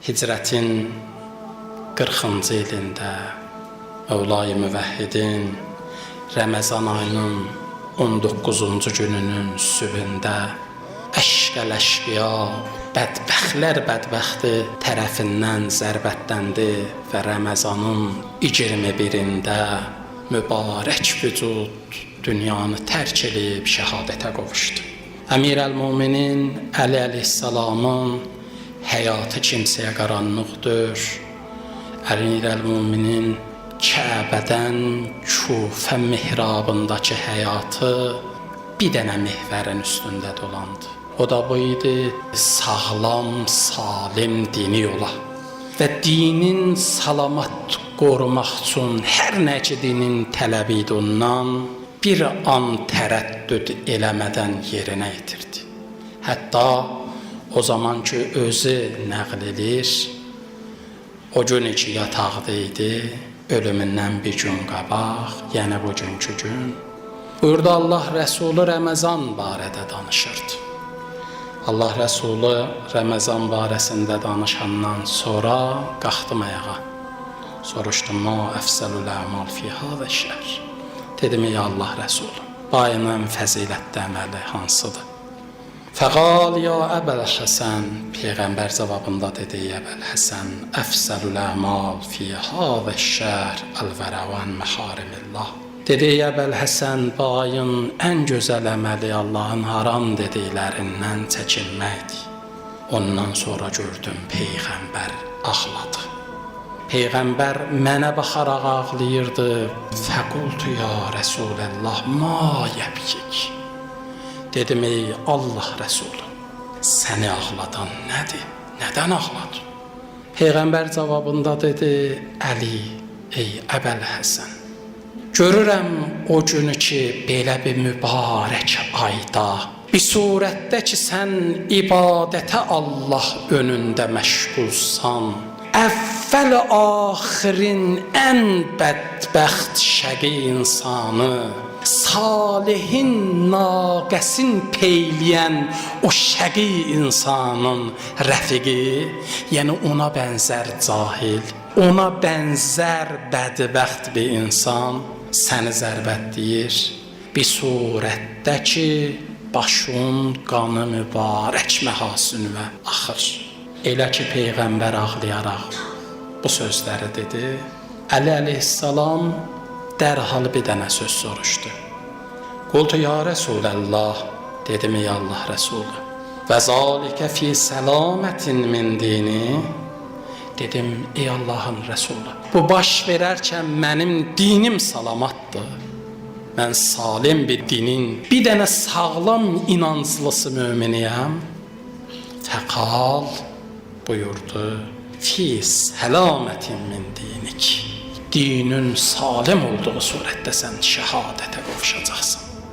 Hicrətin 40-cı ilində Mövla-i Müvəhhidin Ramazan ayının 19-cu gününün sübhündə əşqəl-əşqiya, bədbəxtlər bədbəxti tərəfindən zərbətləndi və Ramazanın 21-də mübarək vücud dünyanı tərk edib şəhadətə qovuşdu. Əmir-əl-Müminin Əli əleyhissalamın həyatı kimsəyə qaranlıqdır. Əmir-əl-Müminin Kəbədən Kufə mihrabındakı həyatı bir dənə məhvərin üstündə dolandı. O da bu idi, sağlam, salim dini yola və dinin salamat qorumaq üçün hər nə ki dinin tələbi idi ondan bir an tərəddüd eləmədən yerinə yetirdi. Hətta o zaman ki özü nəql edir, o gün ki yataqda idi, ölümündən bir gün qabaq, yəni bugünkü gün, burada Allah Rəsulü Ramazan barədə danışırdı. Allah Rəsulü Ramazan barəsində danışandan sonra qalxdım ayağa. Soruşdum, ma əfsəlül əmal fi hâzə şəhr. Dedim, ey Allah Rəsulü, bu ayın ən fəzilətli əməli hansıdır? Fəqal ya Əbəl Həsən, Peyğəmbər cavabında dedi, Əbəl Həsən, əfsəlül əmal fi hâzə şəhr əl-vərəvən məharimillah. Dedi, Əbəl Həsən, bu ayın ən gözəl əməli Allahın haram dediklərindən çəkinməkdir. Ondan sonra gördüm, Peyğəmbər ağladı. Peyğəmbər mənə baxaraq ağlayırdı. Fəqultu ya Rəsuləllah, ma yəbkik. Dedim, ey Allah Rəsulü, səni ağladan nədir? Nədən ağladın? Peyğəmbər cavabında dedi, Əli, ey Əbəl Həsən, görürəm o günü ki, belə bir mübarək ayda, bir surətdə ki, sən ibadətə Allah önündə məşğulsan, əvvəl-axirin ən bədbəxt şəqi insanı, salihin naqəsin peyləyən o şəqi insanın rəfiqi, yəni ona bənzər cahil, ona bənzər bədbəxt bir insan səni zərbət deyir, bir surətdə ki, başın qanı mübarək məhasünüvə axır. Elə ki, Peyğəmbər ağlayaraq bu sözləri dedi, Əli əleyhissalam dərhal bir dənə söz soruşdu. Qultu ya Rəsuləllah, dedim, ey Allah Rəsulü, və zalikə fi səlamətin min dini, dedim, ey Allahın Rəsulü, bu baş verərkən mənim dinim salamatdır, mən salim bir dinin, bir dənə sağlam inanclısı möminiyəm. Fəqal buyurdu, fi səlamətin min dinik, dinin salim olduğu surətdə sən şəhadətə qovuşacaqsın.